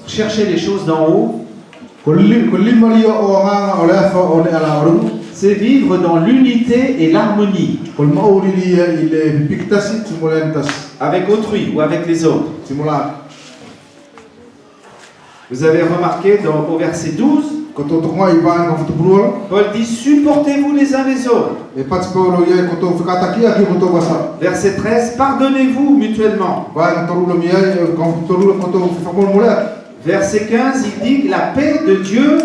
chercher les choses d'en haut, c'est vivre dans l'unité et l'harmonie avec autrui ou avec les autres. Vous avez remarqué au verset 12, Paul dit supportez-vous les uns les autres. Verset 13, pardonnez-vous mutuellement. Verset 15, il dit que la paix de Dieu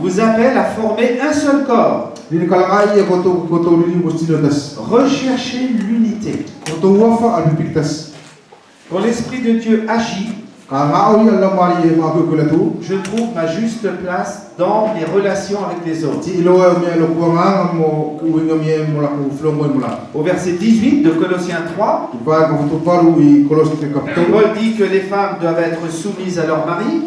vous appelle à former un seul corps. Recherchez l'unité. Quand l'Esprit de Dieu agit, je trouve ma juste place dans mes relations avec les autres. Au verset 18 de Colossiens 3, Paul dit que les femmes doivent être soumises à leur mari.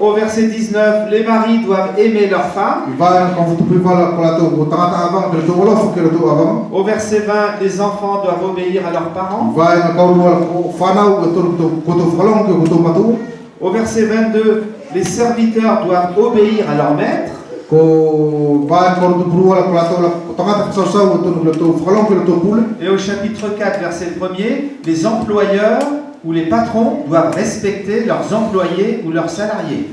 Au verset 19, les maris doivent aimer leurs femmes. Au verset 20, les enfants doivent obéir à leurs parents. Au verset 22, les serviteurs doivent obéir à leur maître. Et au chapitre 4, verset 1er, les employeurs ou les patrons doivent respecter leurs employés ou leurs salariés.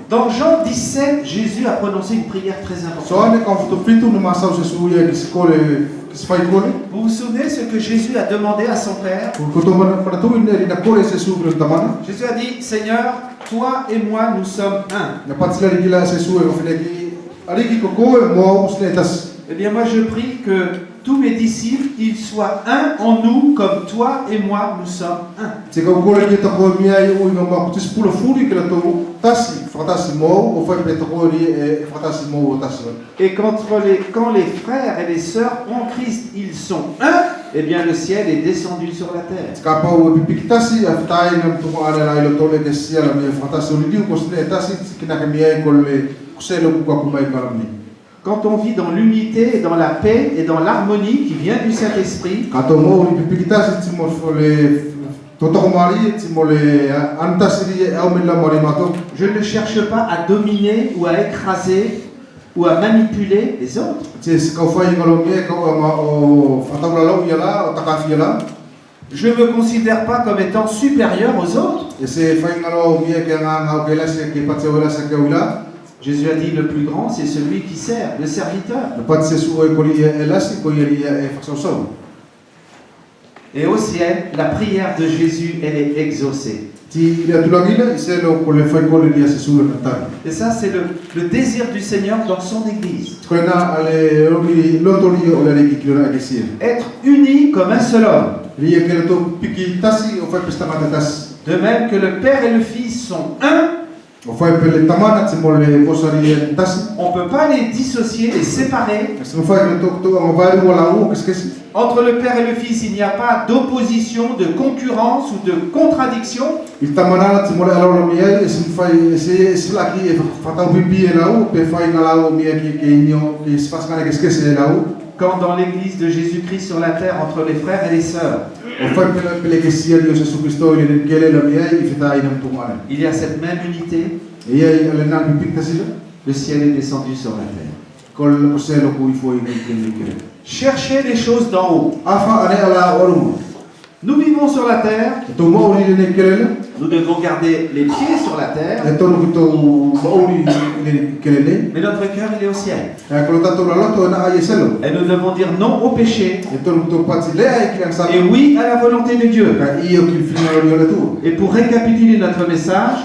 Dans Jean 17, Jésus a prononcé une prière très importante. Vous vous souvenez ce que Jésus a demandé à son Père? Jésus a dit, Seigneur, toi et moi, nous sommes un. Eh bien, moi, je prie que tous mes disciples, ils soient un en nous, comme toi et moi, nous sommes un. Et quand les frères et les sœurs en Christ, ils sont un, eh bien, le ciel est descendu sur la terre. Quand on vit dans l'unité, et dans la paix et dans l'harmonie qui vient du Saint-Esprit, je ne cherche pas à dominer ou à écraser ou à manipuler les autres. Je ne me considère pas comme étant supérieur aux autres. Jésus a dit le plus grand, c'est celui qui sert, le serviteur. Et au ciel, la prière de Jésus, elle est exaucée. Et ça, c'est le désir du Seigneur dans son Église. Être unis comme un seul homme. De même que le Père et le Fils sont un, on ne peut pas les dissocier, les séparer. Entre le Père et le Fils, il n'y a pas d'opposition, de concurrence ou de contradiction. Quand dans l'église de Jésus-Christ sur la terre, entre les frères et les sœurs, il y a cette même unité, le ciel est descendu sur la terre. Cherchez les choses d'en haut. Nous vivons sur la terre. Nous devons garder les pieds sur la terre. Mais notre cœur, il est au ciel. Et nous devons dire non au péché. Et oui à la volonté de Dieu. Et pour récapituler notre message,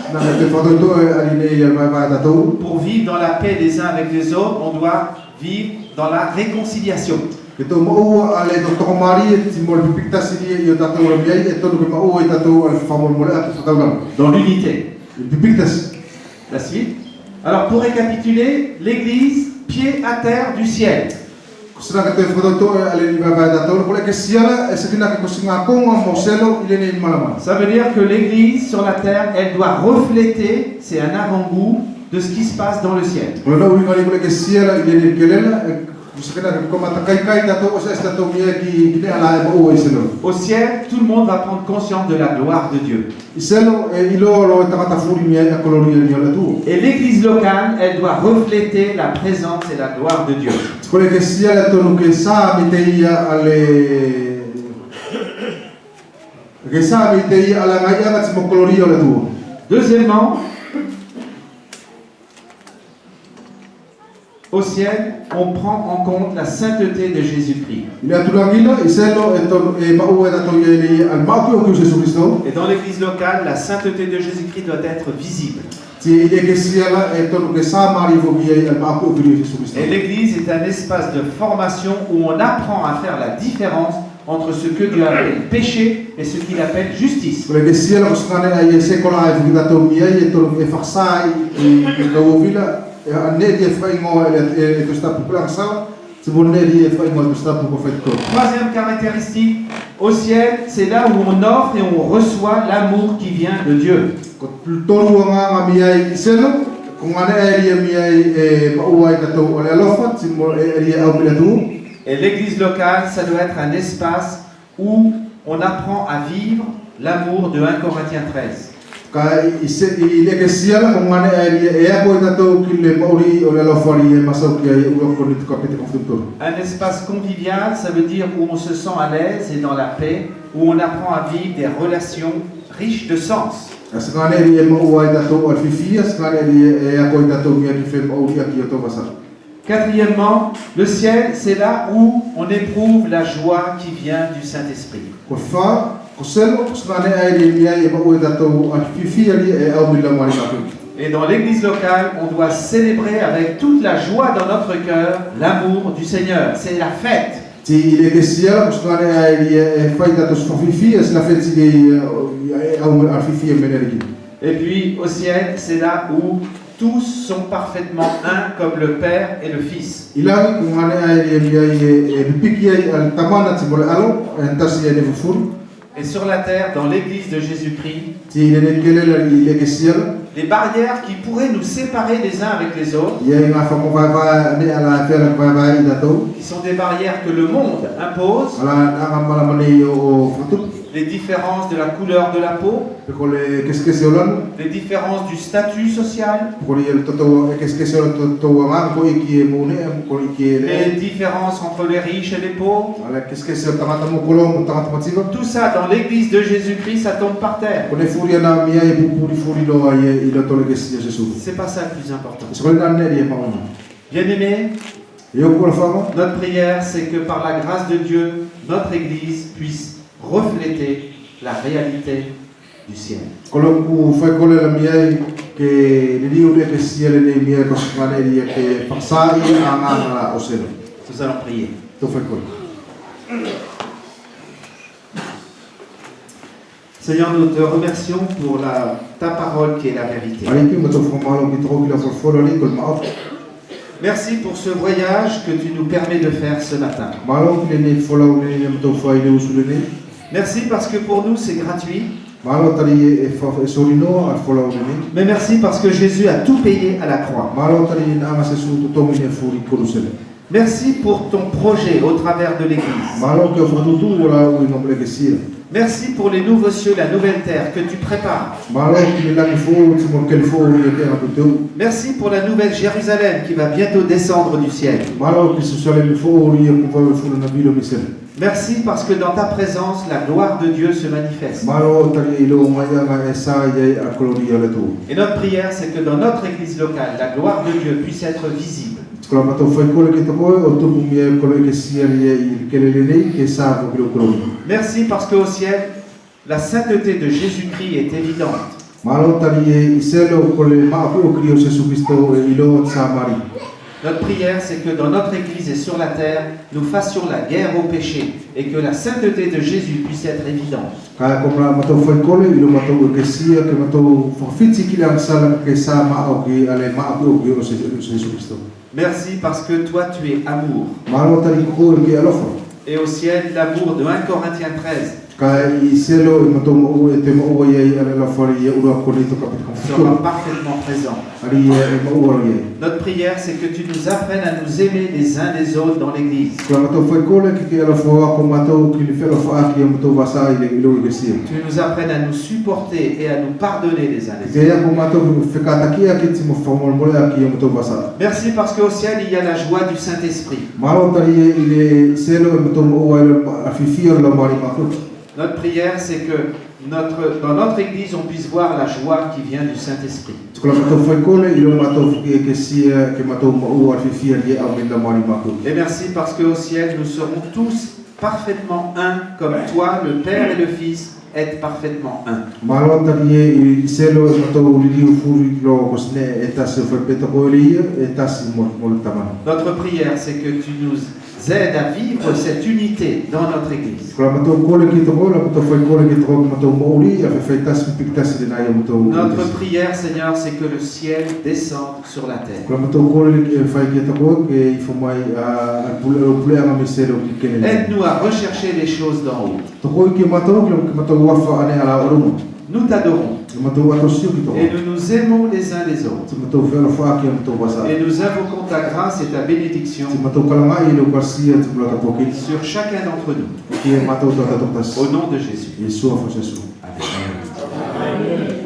pour vivre dans la paix les uns avec les autres, on doit vivre dans la réconciliation. Dans l'unité. La suite. Alors pour récapituler, l'église, pied à terre du ciel. Ça veut dire que l'église sur la terre, elle doit refléter, c'est un avant-goût de ce qui se passe dans le ciel. Au ciel, tout le monde va prendre conscience de la gloire de Dieu. Et l'église locale, elle doit refléter la présence et la gloire de Dieu. Deuxièmement, au ciel, on prend en compte la sainteté de Jésus-Christ. Et dans l'église locale, la sainteté de Jésus-Christ doit être visible. Et l'église est un espace de formation où on apprend à faire la différence entre ce que Dieu appelle péché et ce qu'il appelle justice. Troisième caractéristique, au ciel, c'est là où on offre et on reçoit l'amour qui vient de Dieu. Et l'église locale, ça doit être un espace où on apprend à vivre l'amour de 1 Corinthiens 13. Un espace convivial, ça veut dire où on se sent à l'aise et dans la paix, où on apprend à vivre des relations riches de sens. Quatrièmement, le ciel, c'est là où on éprouve la joie qui vient du Saint-Esprit. Et dans l'église locale, on doit célébrer avec toute la joie dans notre cœur l'amour du Seigneur. C'est la fête. Et puis au ciel, c'est là où tous sont parfaitement un comme le Père et le Fils. Et sur la terre, dans l'église de Jésus-Christ, les barrières qui pourraient nous séparer les uns avec les autres, qui sont des barrières que le monde impose, les différences de la couleur de la peau, les différences du statut social, les différences entre les riches et les pauvres. Tout ça dans l'église de Jésus-Christ, ça tombe par terre. C'est pas ça le plus important. Bien-aimés, notre prière, c'est que par la grâce de Dieu, notre église puisse refléter la réalité du ciel. Nous allons prier. Seigneur, nous te remercions pour ta parole qui est la vérité. Merci pour ce voyage que tu nous permets de faire ce matin. Merci parce que pour nous c'est gratuit. Mais merci parce que Jésus a tout payé à la croix. Merci pour ton projet au travers de l'Église. Merci pour les nouveaux cieux, la nouvelle terre que tu prépares. Merci pour la nouvelle Jérusalem qui va bientôt descendre du ciel. Merci parce que dans ta présence, la gloire de Dieu se manifeste. Et notre prière, c'est que dans notre église locale, la gloire de Dieu puisse être visible. Merci parce qu'au ciel, la sainteté de Jésus-Christ est évidente. Notre prière, c'est que dans notre Église et sur la terre, nous fassions la guerre au péché et que la sainteté de Jésus puisse être évidente. Merci parce que toi, tu es amour. Et au ciel, l'amour de 1 Corinthiens 13 sera parfaitement présent. Notre prière, c'est que tu nous apprennes à nous aimer les uns les autres dans l'Église. Tu nous apprennes à nous supporter et à nous pardonner les uns les autres. Merci parce qu'au ciel, il y a la joie du Saint-Esprit. Notre prière, c'est que dans notre Église, on puisse voir la joie qui vient du Saint-Esprit. Et merci parce qu'au ciel, nous serons tous parfaitement un, comme toi, le Père et le Fils, êtes parfaitement un. Notre prière, c'est que tu nous aides à vivre cette unité dans notre Église. Notre prière, Seigneur, c'est que le ciel descende sur la terre. Aide-nous à rechercher les choses d'en haut. Nous t'adorons et nous nous aimons les uns les autres. Et nous invoquons ta grâce et ta bénédiction sur chacun d'entre nous. Au nom de Jésus. Amen.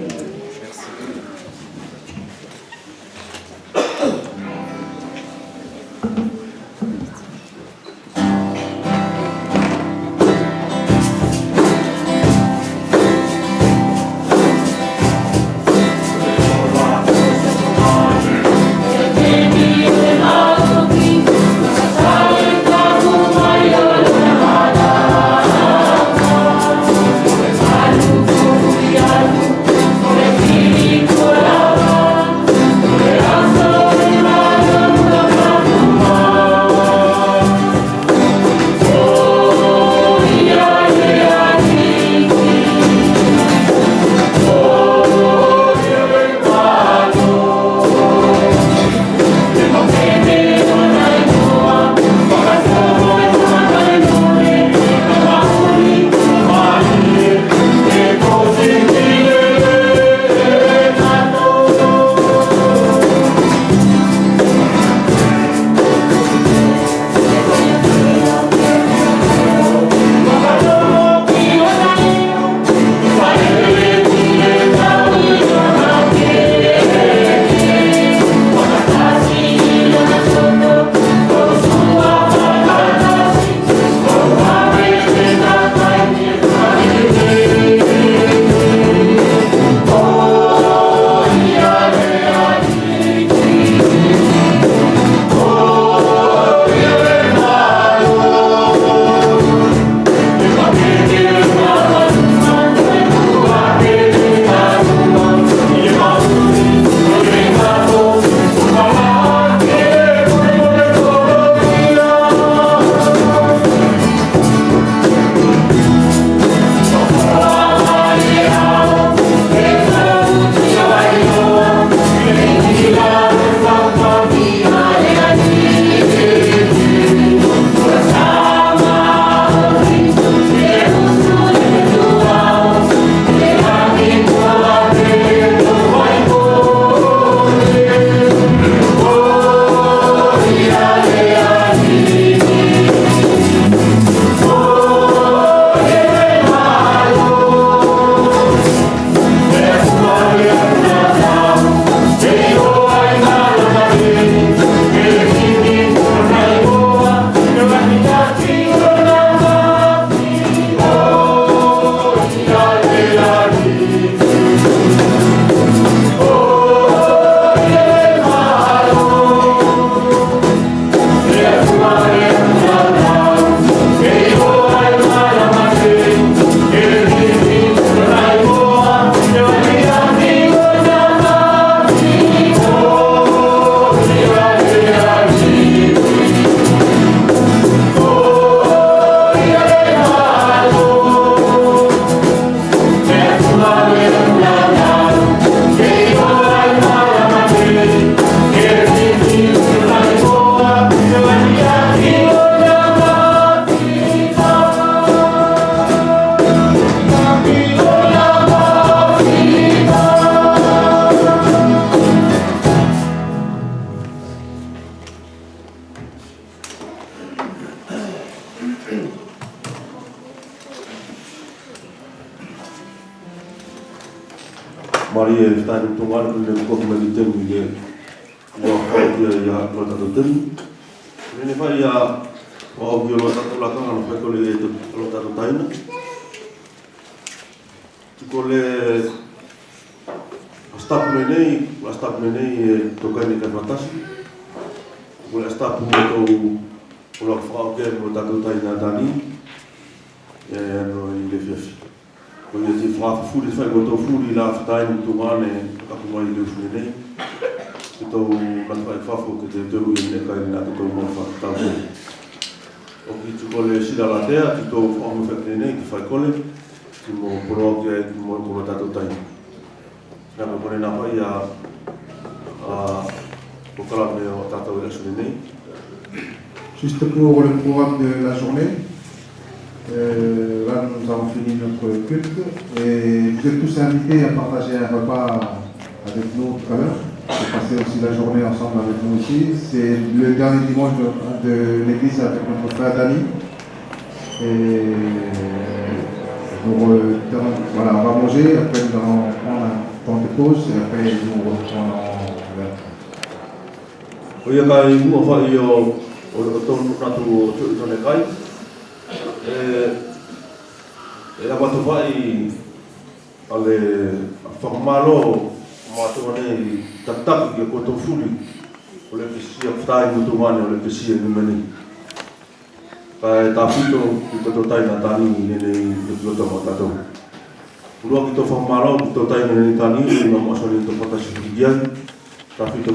Hallelujah. está no tomar com o corpo meditando e o apoio e a planta do tempo. Ele vai a o biológico lá com a foi com ele planta do taina. Com ele está menei tocando com fantástico. Com ele está com o frau que o tato taina dani. No ele fez. Quando ele fala fui foi botou fui lá está em tomar né como ele fez né então lá vai fafo que te deu ele cai na do como fa tá o que tu cole se da terra tu to forma fait né que faz cole que mo pro que mo como tá todo aí na mo pone na vai a o cala meu tá todo isso né. Juste pour le programme de la journée. Là, nous avons fini notre culte et vous êtes tous invités à partager un repas avec nous tout à l'heure. Et passer aussi la journée ensemble avec nous ici. C'est le dernier dimanche de l'église avec notre frère Dani. Et voilà, on va manger, après nous allons prendre un temps de pause et après nous reprendrons vers. Oui, on va y aller. E la watu vai ale formalo mato nei tatak ke ko to fuli ole pesi aftai mutu mane ole pesi ni mani pa ta fito to tai na tani ni to to mata to ulo ki to formalo to tai ni tani no mo so ni to pata si dia ta fito